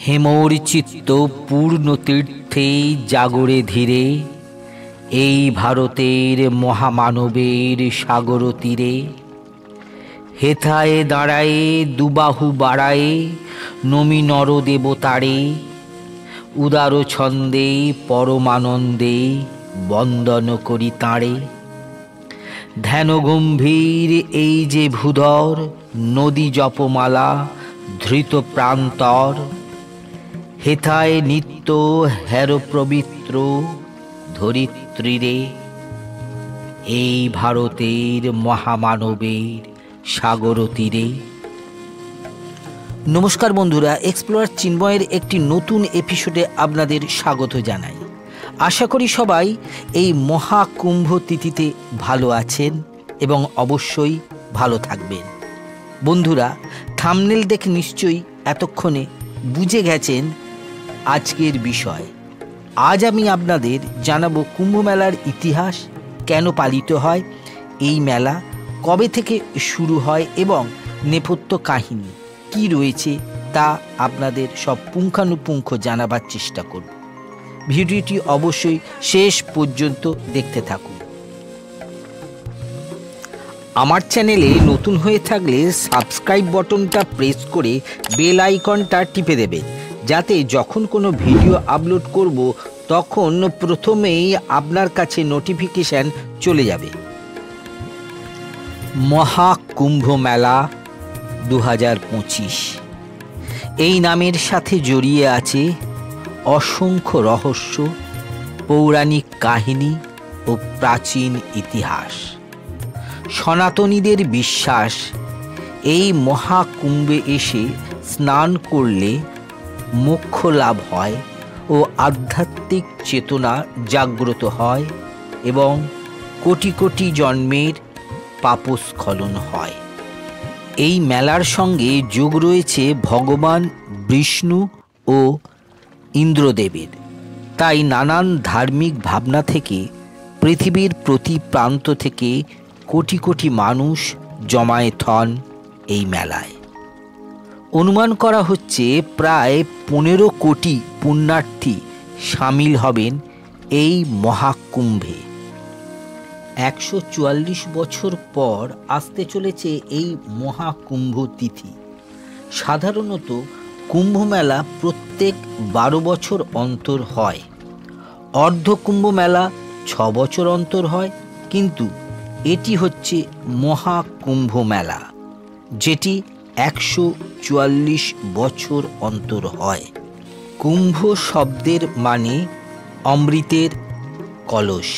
হেমোর চিত্ত পূর্ণ তীর্থে জাগরে ধীরে, এই ভারতের মহামানবের সাগর তীরে। হেথায় দাঁড়ায়ে দুবাহু বাড়ায়ে নমি নর দেবতারে, উদার ছন্দে পরমানন্দে বন্দন করি তাঁরে। ধ্যান গম্ভীর এই যে ভূধর, নদী জপমালা ধৃত প্রান্তর। হেথায় নিত্য হের পবিত্র ধরিত্রীরে, এই ভারতের মহামানবের সাগর তীরে। নমস্কার বন্ধুরা, এক্সপ্লোরার চিন্ময়ের একটি নতুন এপিসোডে আপনাদের স্বাগত জানাই। আশা করি সবাই এই মহাকুম্ভ তিথিতে ভালো আছেন এবং অবশ্যই ভালো থাকবেন। বন্ধুরা, থাম্বনেল দেখে নিশ্চয়ই এতক্ষণে বুঝে গেছেন আজকের বিষয়। আজ আমি আপনাদের জানাবো কুম্ভ মেলার ইতিহাস, কেন পালিত হয় এই মেলা, কবে থেকে শুরু হয় এবং নেপথ্য কাহিনী কি রয়েছে তা আপনাদের সব পুঙ্খানুপুঙ্খ জানাবার চেষ্টা করব। ভিডিওটি অবশ্যই শেষ পর্যন্ত দেখতে থাকুন। আমার চ্যানেলে নতুন হয়ে থাকলে সাবস্ক্রাইব বাটনটা প্রেস করে বেল আইকনটা টিপে দেবেন, যাতে যখন কোনো ভিডিও আপলোড করব তখন প্রথমেই আপনার কাছে নোটিফিকেশান চলে যাবে। মহাকুম্ভ মেলা 2025 এই নামের সাথে জড়িয়ে আছে অসংখ্য রহস্য, পৌরাণিক কাহিনী ও প্রাচীন ইতিহাস। সনাতনীদের বিশ্বাস, এই মহাকুম্ভে এসে স্নান করলে মোক্ষ লাভ হয় ও আধ্যাত্মিক চেতনা জাগ্রত হয় এবং কোটি কোটি জন্মের পাপস্খলন হয়। এই মেলার সঙ্গে যোগ রয়েছে ভগবান বিষ্ণু ও ইন্দ্রদেবের। তাই নানান ধার্মিক ভাবনা থেকে পৃথিবীর প্রতি প্রান্ত থেকে কোটি কোটি মানুষ জমায়েত হন এই মেলায়। অনুমান করা হচ্ছে প্রায় 15 কোটি পুণ্যার্থী সামিল হবেন এই মহাকুম্ভে। 144 বছর পর আসতে চলেছে এই মহাকুম্ভ তিথি। সাধারণত কুম্ভ মেলা প্রত্যেক 12 বছর অন্তর হয়। অর্ধকুম্ভ মেলা 6 বছর অন্তর হয়, কিন্তু এটি হচ্ছে মহাকুম্ভ মেলা, যেটি 144 বছর অন্তর হয়। কুম্ভ শব্দের মানে অমৃতের কলস।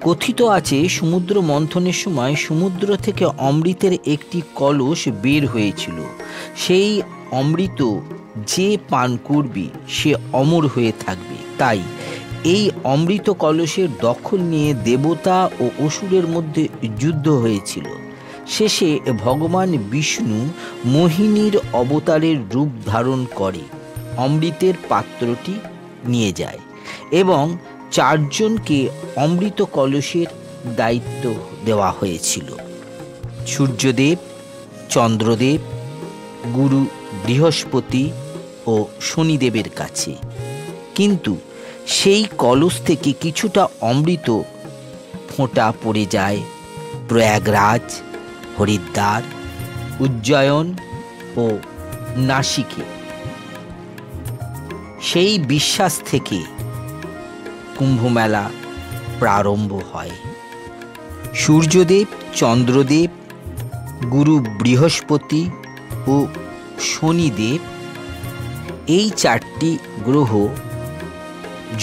কথিত আছে সমুদ্র মন্থনের সময় সমুদ্র থেকে অমৃতের একটি কলস বের হয়েছিল। সেই অমৃত যে পান করবে সে অমর হয়ে থাকবে। তাই এই অমৃত কলসের দখল নিয়ে দেবতা ও অসুরের মধ্যে যুদ্ধ হয়েছিল। শেষে ভগবান বিষ্ণু মোহিনীর অবতারের রূপ ধারণ করে অমৃতের পাত্রটি নিয়ে যায় এবং 4 জনকে অমৃত কলসের দায়িত্ব দেওয়া হয়েছিল: সূর্যদেব, চন্দ্রদেব, গুরু বৃহস্পতি ও শনিদেবের কাছে। কিন্তু সেই কলস থেকে কিছুটা অমৃত ফোঁটা পড়ে যায় প্রয়াগরাজ, হরিদ্বার, উজ্জয়ন ও নাসিকে। সেই বিশ্বাস থেকে কুম্ভমেলা প্রারম্ভ হয়। সূর্যদেব, চন্দ্রদেব, গুরু বৃহস্পতি ও শনিদেব, এই 4টি গ্রহ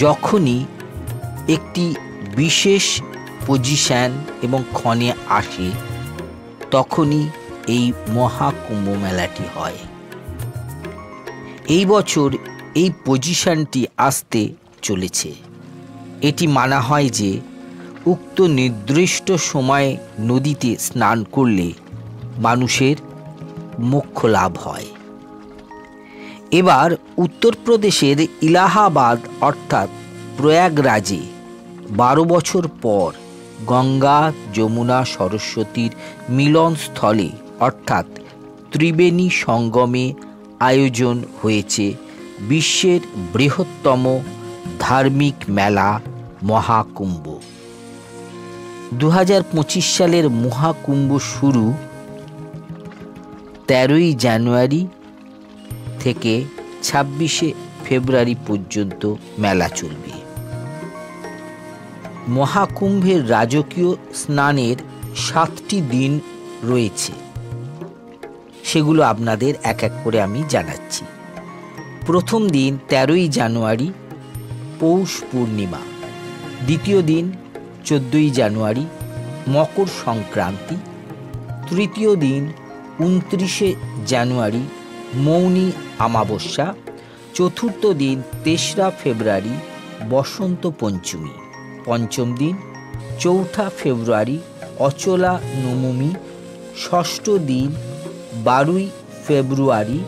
যখনই একটি বিশেষ পজিশন এবং ক্ষণে আসে, তখনই এই মহাকুম্ভ মেলাটি হয়। এই বছর এই পজিশনটি আসতে চলেছে। এটি মানা হয় যে উক্ত নির্দিষ্ট সময়ে নদীতে স্নান করলে মানুষের মোক্ষ লাভ হয়। এবার উত্তরপ্রদেশের ইলাহাবাদ অর্থাৎ প্রয়াগরাজে 12 বছর পর গঙ্গা, যমুনা, সরস্বতীর মিলনস্থলে অর্থাৎ ত্রিবেণী সঙ্গমে আয়োজন হয়েছে বিশ্বের বৃহত্তম ধার্মিক মেলা মহাকুম্ভ। 2025 সালের মহাকুম্ভ শুরু 13ই জানুয়ারি থেকে 26শে ফেব্রুয়ারি পর্যন্ত মেলা চলবে। মহাকুম্ভের রাজকীয় স্নানের 7টি দিন রয়েছে, সেগুলো আপনাদের এক এক করে আমি জানাচ্ছি। প্রথম দিন 13ই জানুয়ারি, পৌষ পূর্ণিমা। দ্বিতীয় দিন 14ই জানুয়ারি, মকর সংক্রান্তি। তৃতীয় দিন 29শে জানুয়ারি, মৌনী অমাবস্যা। চতুর্থ দিন 3রা ফেব্রুয়ারি, বসন্ত পঞ্চমী। পঞ্চম দিন 4ঠা ফেব্রুয়ারি, অচলা নবমী। ষষ্ঠ দিন 12ই ফেব্রুয়ারি,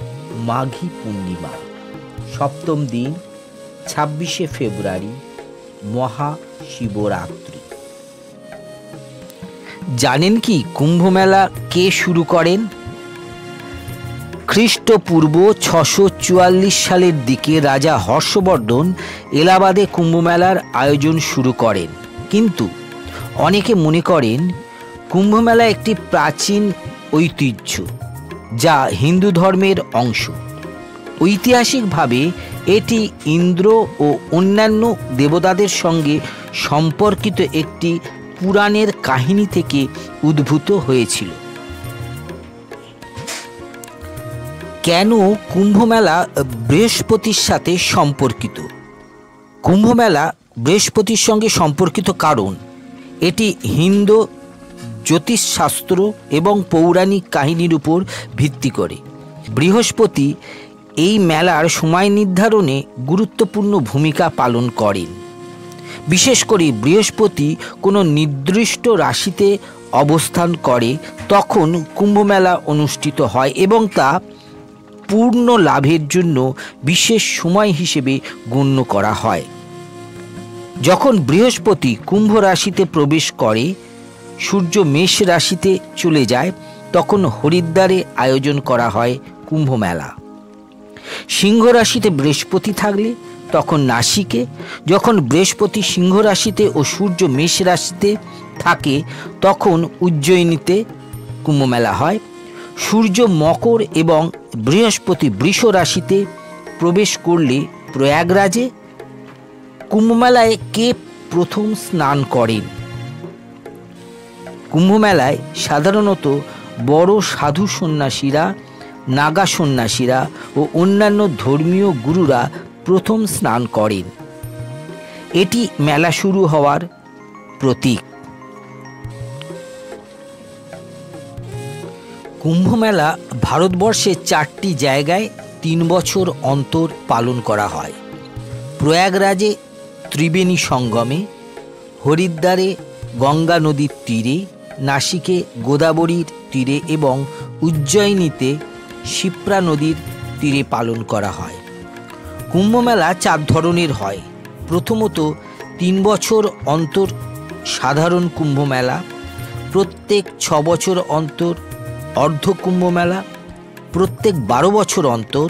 মাঘী পূর্ণিমা। সপ্তম দিন 26শে ফেব্রুয়ারি, মহাশিবরাত্রি। জানেন কি কুম্ভমেলা কে শুরু করেন? খ্রিস্টপূর্ব 644 সালের দিকে রাজা হর্ষবর্ধন এলাহাবাদে কুম্ভমেলার আয়োজন শুরু করেন। কিন্তু অনেকে মনে করেন কুম্ভমেলা একটি প্রাচীন ঐতিহ্য, যা হিন্দু ধর্মের অংশ। ঐতিহাসিকভাবে এটি ইন্দ্র ও অন্যান্য দেবতাদের সঙ্গে সম্পর্কিত একটি পুরাণের কাহিনী থেকে উদ্ভূত হয়েছিল। কেন কুম্ভমেলা বৃহস্পতির সাথে সম্পর্কিত? কুম্ভমেলা বৃহস্পতির সঙ্গে সম্পর্কিত কারণ এটি হিন্দু জ্যোতিষশাস্ত্র এবং পৌরাণিক কাহিনীর উপর ভিত্তি করে। বৃহস্পতি এই মেলার সময় নির্ধারণে গুরুত্বপূর্ণ ভূমিকা পালন করেন। বিশেষ করে বৃহস্পতি কোনো নির্দিষ্ট রাশিতে অবস্থান করে তখন কুম্ভমেলা অনুষ্ঠিত হয় এবং তা পূর্ণ লাভের জন্য বিশেষ সময় হিসেবে গণ্য করা হয়। যখন বৃহস্পতি কুম্ভ রাশিতে প্রবেশ করে, সূর্য মেষ রাশিতে চলে যায়, তখন হরিদ্বারে আয়োজন করা হয় কুম্ভমেলা। সিংহ রাশিতে বৃহস্পতি থাকলে তখন নাসিকে, যখন বৃহস্পতি সিংহ রাশিতে ও সূর্য মেষ রাশিতে থাকে তখন উজ্জয়িনীতে কুম্ভমেলা হয়। সূর্য মকর এবং বৃহস্পতি বৃষ রাশিতে প্রবেশ করলে প্রয়াগরাজে। কুম্ভমেলায় কে প্রথম স্নান করেন? কুম্ভমেলায় সাধারণত বড় সাধু সন্ন্যাসীরা, নাগা সন্ন্যাসীরা ও অন্যান্য ধর্মীয় গুরুরা প্রথম স্নান করেন। এটি মেলা শুরু হওয়ার প্রতীক। কুম্ভমেলা ভারতবর্ষে 4টি জায়গায় 3 বছর অন্তর পালন করা হয়। প্রয়াগরাজে ত্রিবেণী সঙ্গমে, হরিদ্বারে গঙ্গা নদীর তীরে, নাসিকে গোদাবরীর তীরে এবং উজ্জয়িনীতে শিপ্রা নদীর তীরে পালন করা হয়। কুম্ভমেলা 4 ধরনের হয়। প্রথমত 3 বছর অন্তর সাধারণ কুম্ভমেলা, প্রত্যেক 6 বছর অন্তর অর্ধ কুম্ভমেলা, প্রত্যেক 12 বছর অন্তর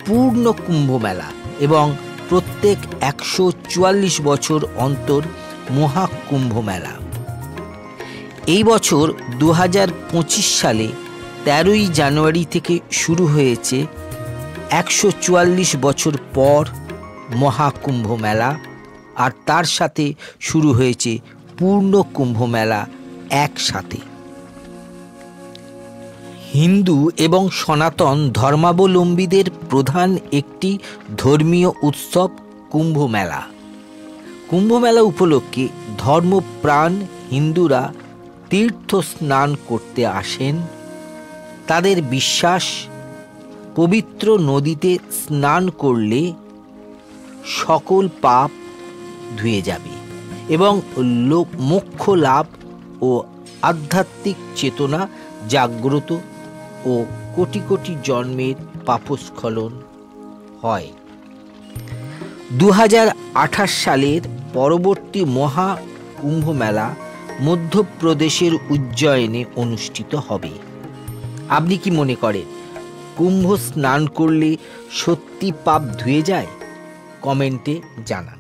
পূর্ণ কুম্ভমেলা এবং প্রত্যেক 144 বছর অন্তর মহাকুম্ভমেলা। এই বছর 2025 সালে 13ই জানুয়ারি থেকে শুরু হয়েছে 144 বছর পর মহাকুম্ভ মেলা, আর তার সাথে শুরু হয়েছে পূর্ণ কুম্ভ মেলা একসাথে। হিন্দু এবং সনাতন ধর্মাবলম্বীদের প্রধান একটি ধর্মীয় উৎসব কুম্ভ মেলা। কুম্ভ মেলা উপলক্ষে ধর্মপ্রাণ হিন্দুরা তীর্থ স্নান করতে আসেন। তাদের বিশ্বাস, পবিত্র নদীতে স্নান করলে সকল পাপ ধুয়ে যাবে এবং মোক্ষ লাভ ও আধ্যাত্মিক চেতনা জাগ্রত ও কোটি কোটি জন্মের পাপস্খলন হয়। 2028 সালের পরবর্তী মহা কুম্ভ মেলা মধ্যপ্রদেশের উজ্জয়িনে অনুষ্ঠিত হবে। আপনি কি মনে করেন কুম্ভ স্নান করলে সত্যি পাপ ধুয়ে যায়? কমেন্টে জানান।